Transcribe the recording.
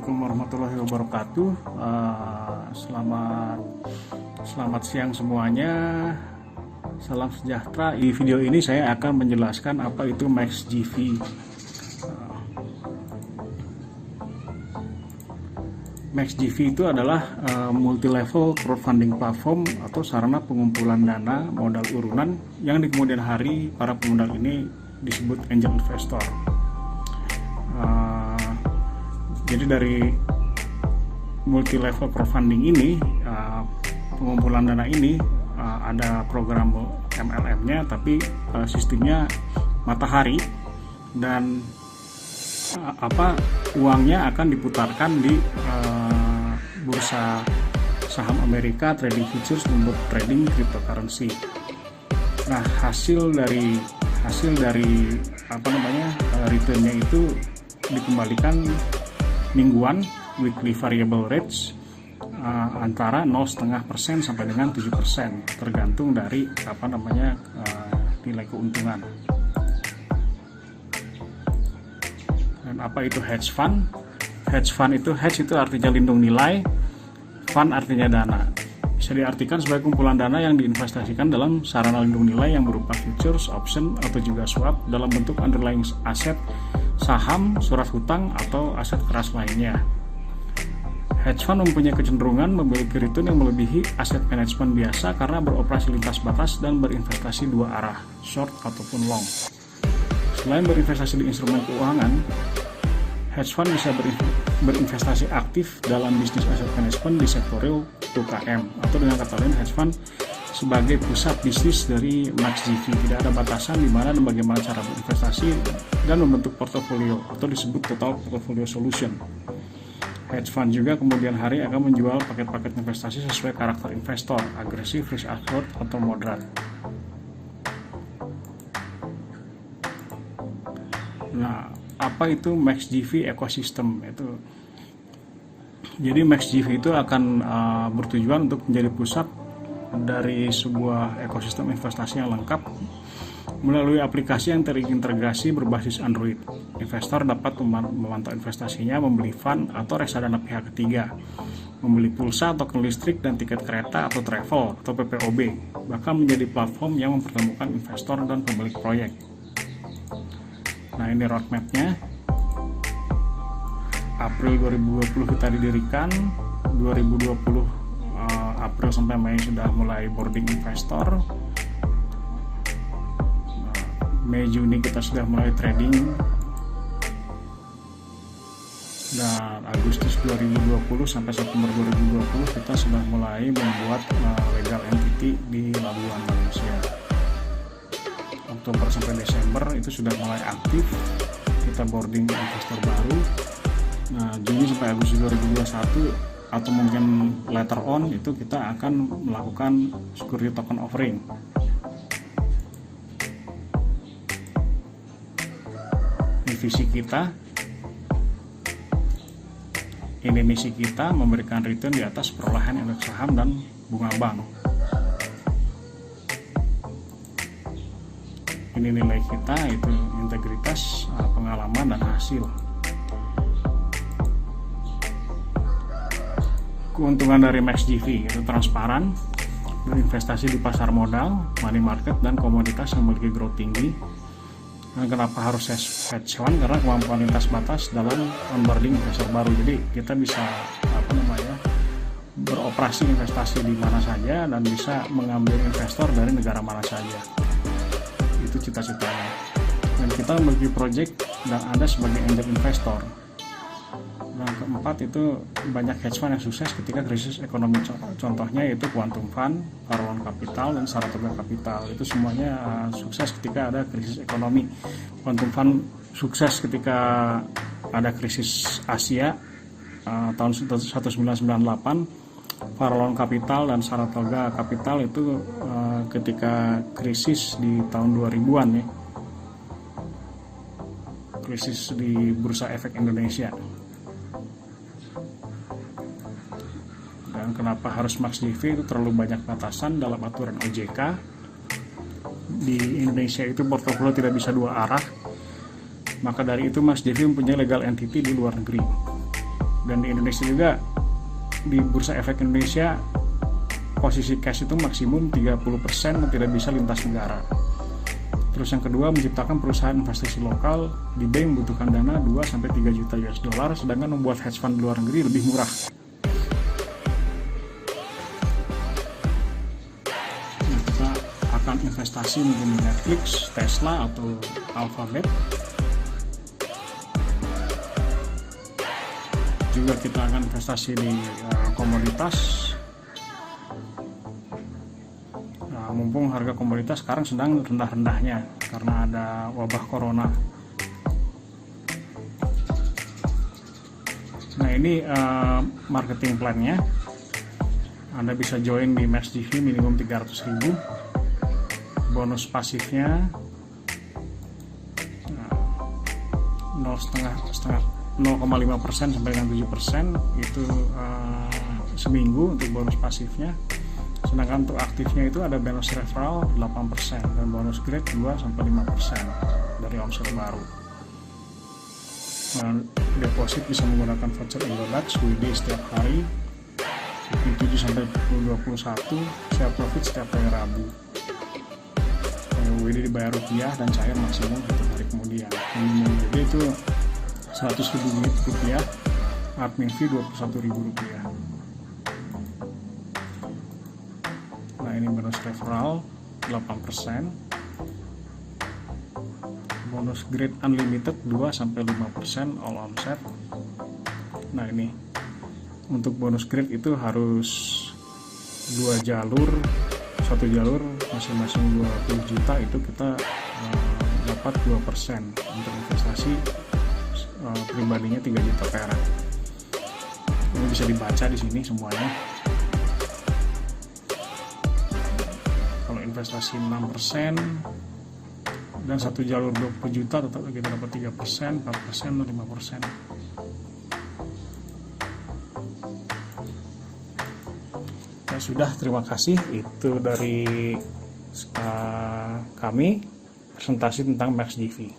Assalamualaikum warahmatullahi wabarakatuh. Selamat siang semuanya. Salam sejahtera. Di video ini saya akan menjelaskan apa itu MaxGV. MaxGV itu adalah multi-level crowdfunding platform atau sarana pengumpulan dana modal urunan yang di kemudian hari para pemodal ini disebut angel investor. Jadi dari multi-level crowdfunding ini, pengumpulan dana ini ada program MLM-nya, tapi sistemnya matahari dan uangnya akan diputarkan di bursa saham Amerika, trading futures, membuat trading cryptocurrency. Nah, hasil dari returnnya itu dikembalikan mingguan, weekly variable rates, antara 0,5% sampai dengan 7%, tergantung dari nilai keuntungan. Dan apa itu hedge fund? Hedge itu artinya lindung nilai, fund artinya dana. Bisa diartikan sebagai kumpulan dana yang diinvestasikan dalam sarana lindung nilai yang berupa futures, option, atau juga swap dalam bentuk underlying aset, saham, surat hutang, atau aset keras lainnya. Hedge fund mempunyai kecenderungan memiliki return yang melebihi aset manajemen biasa karena beroperasi lintas batas dan berinvestasi dua arah, short ataupun long. Selain berinvestasi di instrumen keuangan, hedge fund bisa berinvestasi aktif dalam bisnis aset manajemen di sektor real UKM, atau dengan kata lain hedge fund sebagai pusat bisnis dari MaxGV. Tidak ada batasan di mana dan bagaimana cara berinvestasi dan membentuk portofolio, atau disebut total portfolio solution. Hedge fund juga kemudian hari akan menjual paket-paket investasi sesuai karakter investor, agresif, risk averse, atau moderat. Nah, apa itu MaxGV ecosystem? Jadi MaxGV itu akan bertujuan untuk menjadi pusat dari sebuah ekosistem investasi yang lengkap melalui aplikasi yang terintegrasi berbasis Android. Investor dapat memantau investasinya, membeli fund atau reksadana pihak ketiga, membeli pulsa, token listrik, dan tiket kereta atau travel atau PPOB, bahkan menjadi platform yang mempertemukan investor dan pemilik proyek. Nah, ini roadmap-nya. April 2020 kita didirikan, 2020 April sampai Mei sudah mulai boarding investor. Mei Juni kita sudah mulai trading, dan Agustus 2020 sampai September 2020 kita sudah mulai membuat legal entity di Labuan Malaysia. Oktober sampai Desember itu sudah mulai aktif, kita boarding investor baru. Nah, Juni sampai Agustus 2021 atau mungkin later on itu kita akan melakukan security token offering. Ini visi kita, ini misi kita, memberikan return di atas perolehan indeks saham dan bunga bank. Ini nilai kita, itu integritas, pengalaman, dan hasil. Keuntungan dari MaxGV itu transparan, berinvestasi di pasar modal, money market, dan komoditas yang memiliki growth tinggi. Nah, kenapa harus hedge fund? Karena kemampuan lintas batas dalam onboarding investor baru. Jadi kita bisa beroperasi investasi di mana saja dan bisa mengambil investor dari negara mana saja. Itu cita-citanya. Dan kita memiliki project dan ada sebagai angel investor. Dan keempat, itu banyak hedge fund yang sukses ketika krisis ekonomi. Contohnya yaitu Quantum Fund, Farallon Capital, dan Saratoga Capital. Itu semuanya sukses ketika ada krisis ekonomi. Quantum Fund sukses ketika ada krisis Asia tahun 1998. Farallon Capital dan Saratoga Capital itu ketika krisis di tahun 2000-an ya. Krisis di Bursa Efek Indonesia. Dan kenapa harus MaxGV? Itu terlalu banyak batasan dalam aturan OJK. Di Indonesia itu portofolio tidak bisa dua arah. Maka dari itu MaxGV mempunyai legal entity di luar negeri. Dan di Indonesia juga, di Bursa Efek Indonesia, posisi cash itu maksimum 30% dan tidak bisa lintas negara. Terus yang kedua, menciptakan perusahaan investasi lokal. Di bank membutuhkan dana 2-3 juta US dollar, sedangkan membuat hedge fund di luar negeri lebih murah. Nah, kita akan investasi mungkin di Netflix, Tesla, atau Alphabet. Juga kita akan investasi di komoditas. Mumpung harga komoditas sekarang sedang rendah-rendahnya karena ada wabah corona. Nah, ini marketing plan-nya. Anda bisa join di MaxGV minimum 300.000. Bonus pasifnya 0,5% sampai dengan 7% itu seminggu untuk bonus pasifnya. Sedangkan untuk aktifnya itu ada bonus referral 8% dan bonus grade 2-5% dari omset baru. Nah, deposit bisa menggunakan voucher Indodax WD setiap hari, 7-21, share profit setiap hari Rabu. WD dibayar rupiah dan cair maksimum 1 hari kemudian. Minimum WD itu 100.000 rupiah, admin fee 21.000 rupiah. Nah, ini bonus referral 8%, bonus grade unlimited 2-5% all omset. Nah, ini untuk bonus grade itu harus 2 jalur, 1 jalur masing-masing 20 juta, itu kita dapat 2%. Untuk investasi pribadinya 3 juta perak. Ini bisa dibaca di sini semuanya. Investasi 6% dan 1 jalur 20 juta tetap kita dapat 3%, 4%, dan 5%. Ya sudah, terima kasih. Itu dari kami presentasi tentang MaxGV.